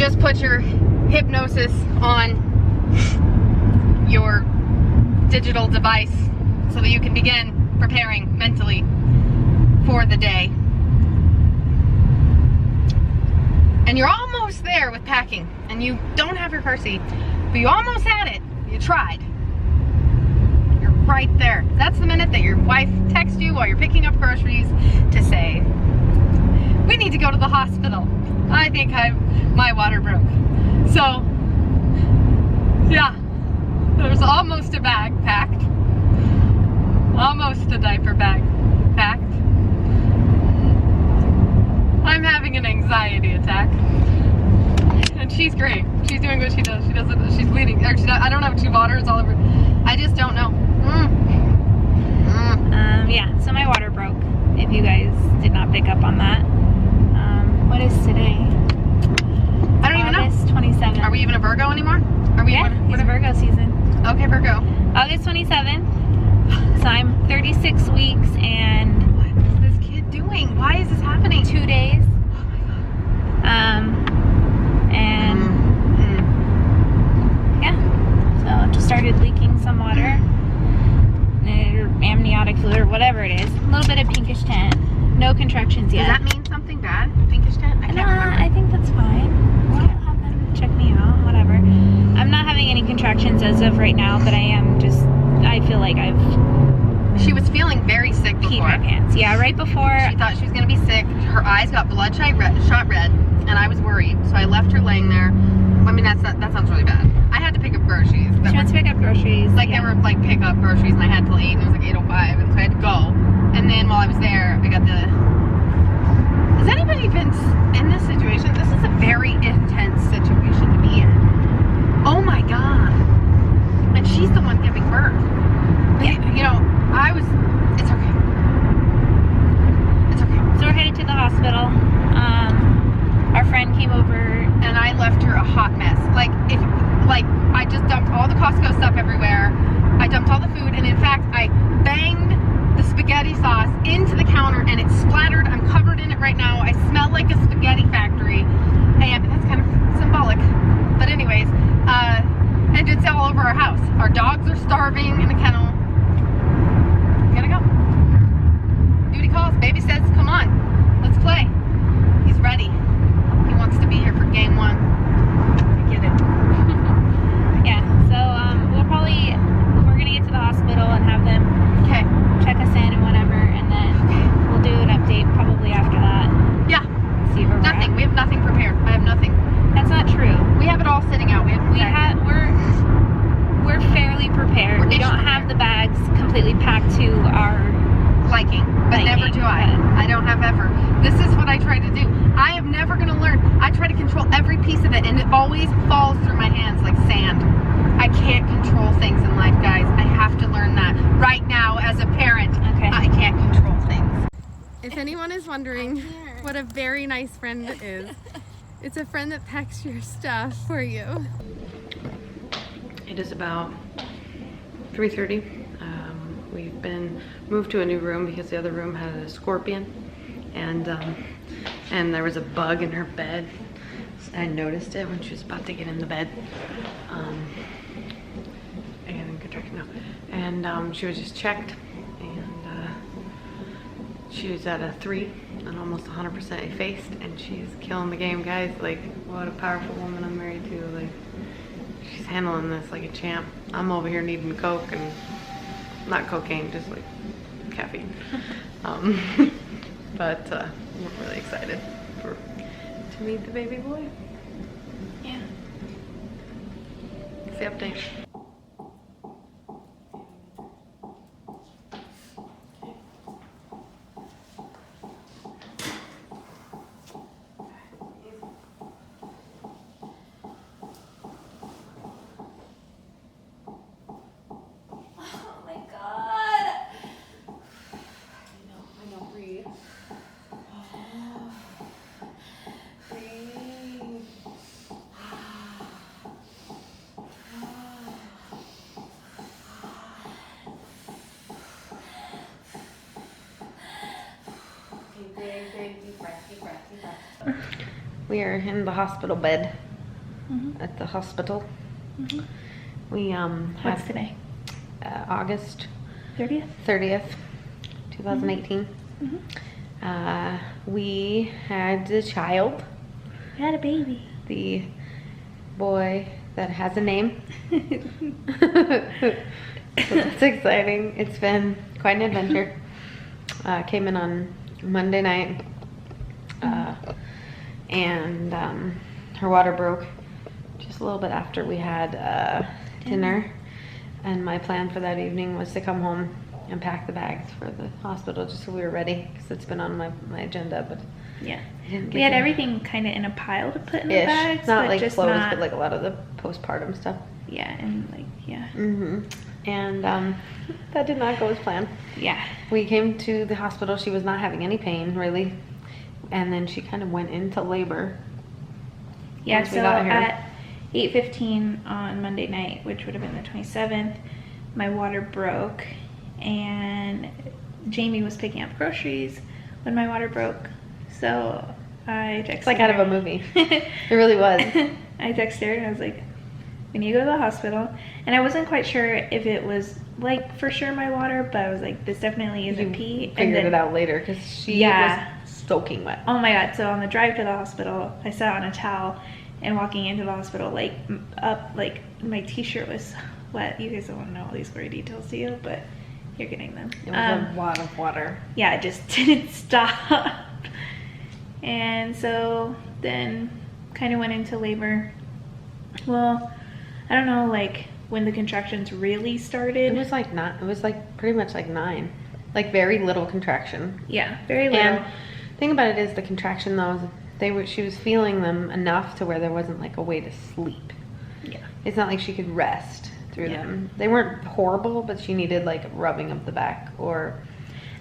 just put your hypnosis on your digital device so that you can begin preparing mentally for the day. And you're almost there with packing, and you don't have your car seat, but you almost had it. You tried. You're right there. That's the minute that your wife texts you while you're picking up groceries to say, we need to go to the hospital. I think my water broke. So, yeah, there's almost a bag packed. Almost a diaper bag packed. I'm having an anxiety attack. And she's great. She's doing what she does. She's bleeding. Actually, I don't know, 2 waters all over. I just don't know. Yeah, so my water broke, if you guys did not pick up on that. What is today? I don't even know. August 27th. Are we even a Virgo anymore? Are we? Yeah, it's Virgo season. Okay, Virgo. August 27th. So I'm 36 weeks and... What is this kid doing? Why is this happening? 2 days. Yeah, so just started leaking some water, or amniotic fluid, or whatever it is. A little bit of pinkish tint. No contractions yet. Does that mean something bad? Pinkish tint? I can't remember. I think that's fine. I'll have them check me out. Whatever. I'm not having any contractions as of right now, but I feel like I've... She was feeling very sick before. Peed my pants. Yeah, right before. She thought she was going to be sick. Her eyes got bloodshot red, and I was worried. So I left her laying there. I mean, that sounds really bad. I had to pick up groceries. She went to pick up groceries. Like, they were, like, pick up groceries, and I had till 8, and it was like 8:05, and so I had to go. And then while I was there, I got the... Has anybody been in this situation? This is a very intense situation to be in. Oh, my God. And she's the one giving birth. Yeah. You know, it's okay. It's okay. So we're headed to the hospital. Our friend came over. And I left her a hot mess. Like, I just dumped all the Costco stuff everywhere. I dumped all the food, and in fact, I banged the spaghetti sauce into the counter, and it splattered. I'm covered in it right now. I smell like a spaghetti factory, and that's kind of symbolic. But anyways, and it's all over our house. Our dogs are starving in the kennel. We gotta go. Duty calls. Baby says, come on, let's play. He's ready. He wants to be here for game 1. I get it. Yeah, so we're gonna get to the hospital and have them check us in and whatever, and then we'll do an update probably after that. Yeah. See where we're Nothing. at. We have nothing prepared. I have nothing. That's not true. We have it all sitting out. We're fairly prepared. We don't have the bags completely packed to our liking, but never do I. I don't have ever. This is what I try to do. I am never going to learn. I try to control every piece of it, and it always falls through my hands like sand. I can't control things in life, guys. I have to learn that right now as a parent. Okay. I can't control things. If anyone is wondering what a very nice friend is, it's a friend that packs your stuff for you. It is about 3:30. We've been moved to a new room because the other room had a scorpion, and there was a bug in her bed. I noticed it when she was about to get in the bed. And she was just checked, and she was at a 3 and almost 100% effaced, and she's killing the game, guys. Like, what a powerful woman I'm married to. Like, she's handling this like a champ. I'm over here needing Coke, and not cocaine, just like caffeine. But we're really excited to meet the baby boy. Yeah. That's the update. We are in the hospital bed. at the hospital. We What's today? August 30th? 2018. We had a child. We had a baby. The boy that has a name. So that's exciting. It's been quite an adventure. Came in on Monday night, and her water broke just a little bit after we had dinner. And my plan for that evening was to come home and pack the bags for the hospital just so we were ready, because it's been on my agenda, but yeah, I didn't get we had to. everything kind of in a pile to put in the Ish. bags, Not but like just clothes, not, but like a lot of the postpartum stuff. yeah, and like, yeah. And that did not go as planned. Yeah. We came to the hospital. She was not having any pain, really. And then she kind of went into labor. Yeah, once we so got here. at 8:15 on Monday night, which would have been the 27th, my water broke, and Jamie was picking up groceries when my water broke. So I texted It's like out of a movie. It really was. I texted her and I was like, we need to go to the hospital. And I wasn't quite sure if it was like for sure my water, but I was like, this definitely isn't pee. And Figured then, it out later because she was soaking wet. oh my god, so on the drive to the hospital, I sat on a towel, and walking into the hospital, like up, like my t-shirt was wet. You guys don't want to know all these gory details, do you? But you're getting them. It was a lot of water. Yeah, it just didn't stop. And so then kind of went into labor. Well, I don't know, like when the contractions really started. It was like not. It was like pretty much like 9, like very little contraction. Yeah, very little. And the thing about it is the contraction though, she was feeling them enough to where there wasn't like a way to sleep. Yeah. It's not like she could rest through them. They weren't horrible, but she needed like rubbing of the back or.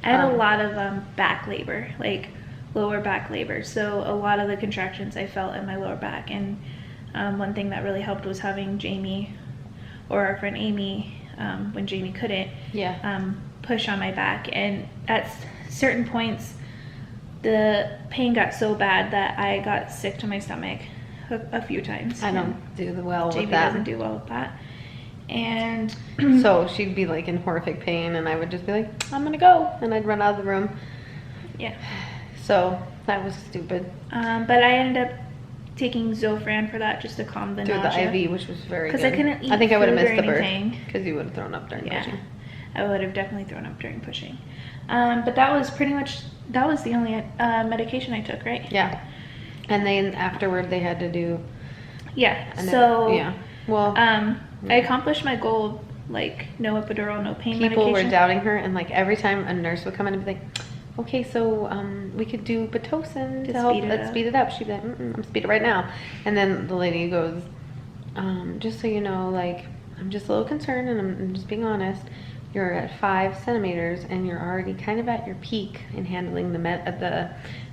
I had a lot of back labor, like lower back labor. So a lot of the contractions I felt in my lower back. And one thing that really helped was having Jamie, or our friend Amy, when Jamie couldn't, push on my back. And at certain points, the pain got so bad that I got sick to my stomach a few times. I don't do well with that. Jamie doesn't do well with that. And so she'd be like in horrific pain, and I would just be like, I'm gonna go, and I'd run out of the room. Yeah. So that was stupid. But I ended up taking Zofran for that, just to calm the nausea. Through the IV, which was very good. Because I couldn't eat I think I would have food missed or the birth anything. because you would have thrown up during pushing. I would have definitely thrown up during pushing. But that was pretty much, that was the only medication I took, right? Yeah. And then afterward they had to do. Yeah. So. Yeah. Well. I accomplished my goal of, like, no epidural, no pain medication. People were doubting her, and like every time a nurse would come in and be like, okay, so we could do Pitocin to help speed it up. She'd be like, I'm speed it right now. And then the lady goes, just so you know, like, I'm just a little concerned, and I'm just being honest. You're at 5 centimeters, and you're already kind of at your peak in handling the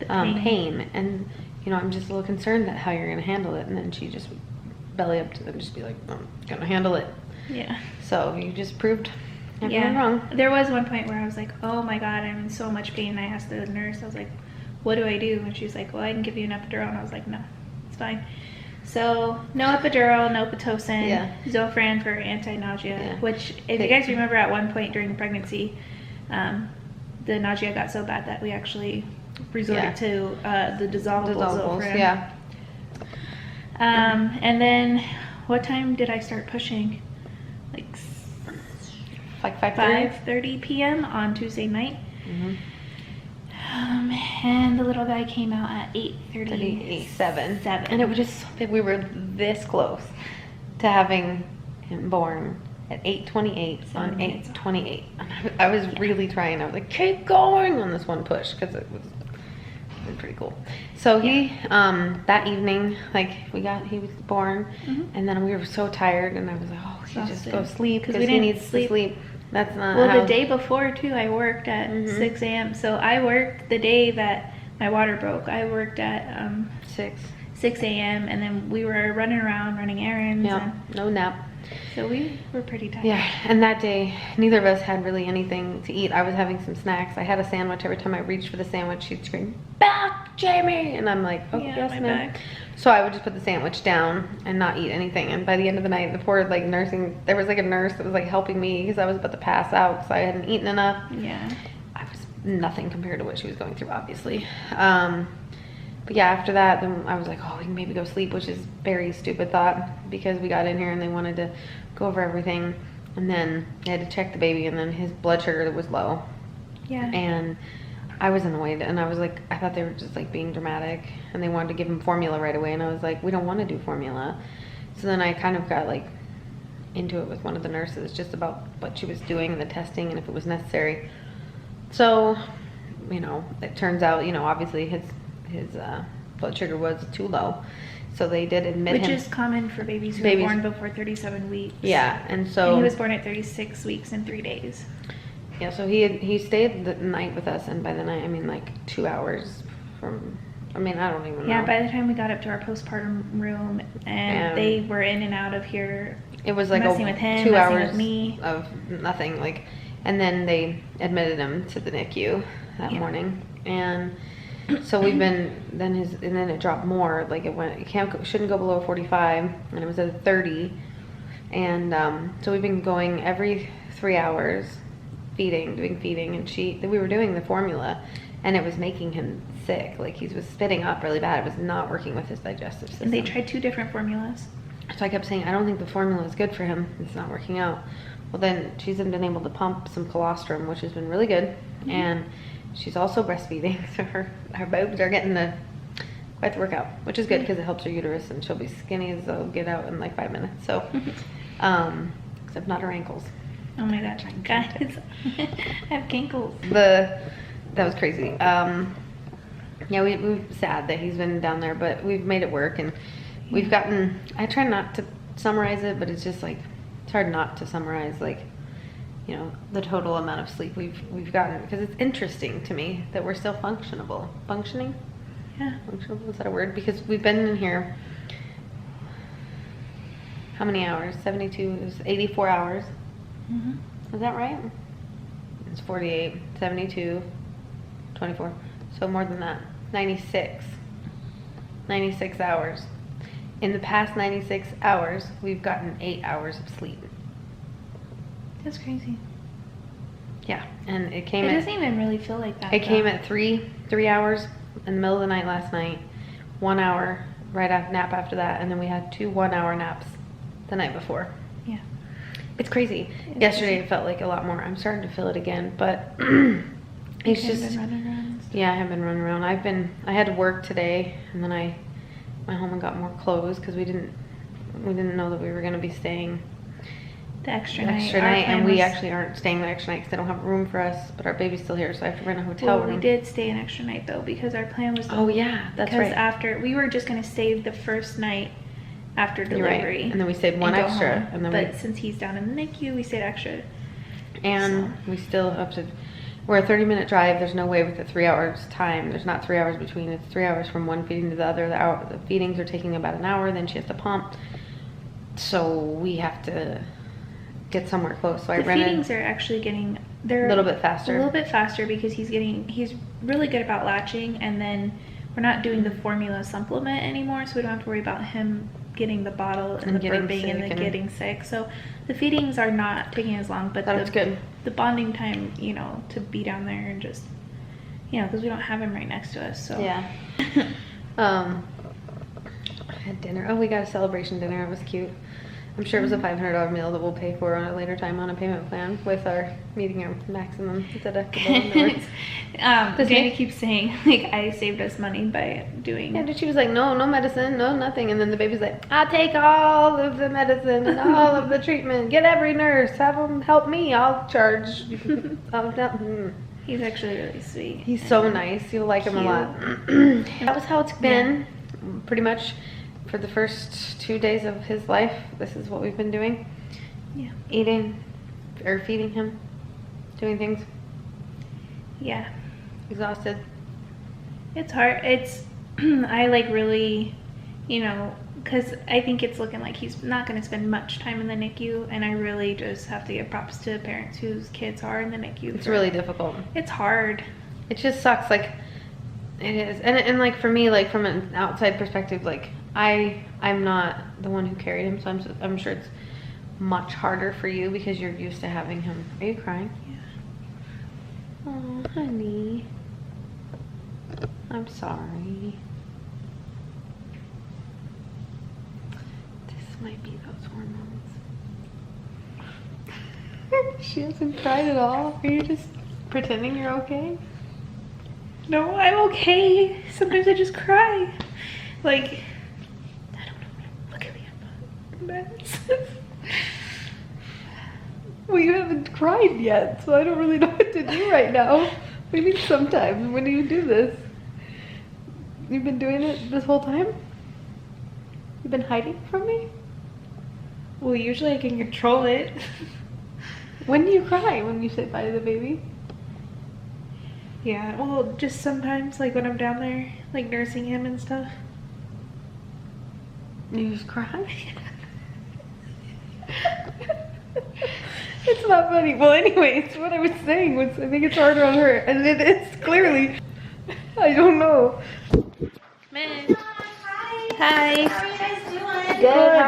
pain. And you know, I'm just a little concerned that how you're gonna handle it. And then she just would belly up to them, just be like, I'm gonna handle it. Yeah. So you just proved everyone wrong. There was one point where I was like, oh my god, I'm in so much pain. I asked the nurse, I was like, what do I do? And she's like, well, I can give you an epidural. And I was like, no, it's fine. So no epidural, no Pitocin, Zofran for anti-nausea, which if you guys remember at one point during pregnancy, the nausea got so bad that we actually resorted to the dissolvable Zofran. Yeah. And then what time did I start pushing? Like 5:30 p.m. on Tuesday night. And the little guy came out at 8:37. And it was just, we were this close to having him born at 8:28 on 8:28. I was really trying. I was like, keep going on this one push, because it was pretty cool. So he that evening, like, he was born, and then we were so tired, and I was like, oh, he just go sleep because he needs to sleep. That's not the day before too, I worked at 6 a.m. So I worked the day that my water broke. I worked at 6 a.m. and then we were running around, running errands. Yeah, no nap. So we were pretty tired. Yeah, and that day, neither of us had really anything to eat. I was having some snacks. I had a sandwich. Every time I reached for the sandwich, she'd scream, back Jamie, and I'm like, oh, Yeah, yes, my ma'am. back. So I would just put the sandwich down and not eat anything. And by the end of the night, the poor like nursing, there was like a nurse that was like helping me because I was about to pass out because I hadn't eaten enough. Yeah. I was nothing compared to what she was going through, obviously. But yeah, after that, then I was like, oh, we can maybe go sleep, which is very stupid thought because we got in here and they wanted to go over everything. And then they had to check the baby, and then his blood sugar was low. Yeah. And I was annoyed, and I was like, I thought they were just like being dramatic, and they wanted to give him formula right away, and I was like, we don't want to do formula. So then I kind of got like into it with one of the nurses just about what she was doing and the testing and if it was necessary. So, you know, it turns out, you know, obviously his blood sugar was too low. So they did admit him. Which is common for babies who are born before 37 weeks. Yeah, and so. And he was born at 36 weeks and 3 days. Yeah, so he stayed the night with us, and by the night I mean like 2 hours from. I mean, I don't even know. Yeah, by the time we got up to our postpartum room, and they were in and out of here. It was like messing with him, 2 messing hours with me. of nothing, like, and then they admitted him to the NICU that morning, and so we've been and then it dropped more, like shouldn't go below 45, and it was at a 30, and so we've been going every 3 hours, doing feeding, and we were doing the formula, and it was making him sick, like he was spitting up really bad. It was not working with his digestive system. And they tried 2 different formulas. So I kept saying, I don't think the formula is good for him. It's not working out. Well, then she's been able to pump some colostrum, which has been really good. Mm-hmm. And she's also breastfeeding. So her boobs are getting quite the workout, which is good because it helps her uterus, and she'll be skinny as they'll get out in like 5 minutes. So, except not her ankles. Oh my gosh, guys, I have kinkles. That was crazy. Yeah, we're sad that he's been down there, but we've made it work, and we've gotten, I try not to summarize it, but it's just like, it's hard not to summarize, like, you know, the total amount of sleep we've gotten, because it's interesting to me that we're still functioning? Yeah. Functional, is that a word? Because we've been in here, how many hours? 72, it was 84 hours. Mm-hmm. Is that right? It's 48, 72, 24, so more than that, 96 hours. In the past 96 hours, we've gotten 8 hours of sleep. That's crazy. Yeah, and it doesn't even really feel like that. It came at 3 hours in the middle of the night last night, 1 hour right after nap after that, and then we had 2 1-hour naps the night before. Yeah. It's crazy. Yesterday it felt like a lot more. I'm starting to feel it again, but it's just. Been running around. Yeah, I have been running around. I had to work today, and then I went home and got more clothes because we didn't know that we were going to be staying the extra night, and we actually aren't staying the extra night because they don't have room for us, but our baby's still here, so I have to rent a hotel room. We did stay an extra night though, because our plan was that's right. Because after we were just going to stay the first night after delivery, right. And then we stayed one extra, home. And then since he's down in the NICU, we stayed extra, and we still have to. We're a 30-minute drive. There's no way with the 3 hours time. There's not 3 hours between. It's 3 hours from one feeding to the other. The feedings are taking about an hour. Then she has to pump. So we have to get somewhere close. So the feedings are actually they're a little bit faster. A little bit faster because he's really good about latching, and then we're not doing the formula supplement anymore, so we don't have to worry about him getting the bottle and the burping and getting sick. So the feedings are not taking as long, but that's good. The bonding time, you know, to be down there and just, you know, because we don't have him right next to us. So yeah. I had dinner. Oh, we got a celebration dinner. It was cute. I'm sure it was a $500 meal that we'll pay for on a later time on a payment plan with our meeting our maximum deductible. Jamie keeps saying, like, I saved us money by doing. And she was like, no medicine, no nothing. And then the baby's like, I'll take all of the medicine and all of the treatment. Get every nurse, have them help me. I'll charge. He's actually really sweet. He's so nice. You'll like him a lot. That was how it's been, pretty much. For the first 2 days of his life, this is what we've been doing. Yeah. Eating or feeding him, doing things. Yeah. Exhausted. It's hard. I like really, you know, because I think it's looking like he's not going to spend much time in the NICU, and I really just have to give props to parents whose kids are in the NICU. It's really difficult. It's hard. It just sucks. Like, It is, and like for me, like from an outside perspective, like I'm not the one who carried him, so I'm sure it's much harder for you because you're used to having him. Are you crying? Yeah. Oh, honey. I'm sorry. This might be those hormones. She hasn't cried at all. Are you just pretending you're okay? No, I'm okay. Sometimes I just cry. Like, I don't know. Look at me. I'm not mess. Well, you haven't cried yet, so I don't really know what to do right now. Maybe sometimes. When do you do this? You've been doing it this whole time? You've been hiding from me? Well, usually I can control it. When do you cry? When you say bye to the baby? Yeah, well, just sometimes, like when I'm down there, like nursing him and stuff. You just cry? It's not funny. Well, anyways, what I was saying was I think it's harder on her, and it is clearly. I don't know. Man. Hi. How are you guys doing? Good.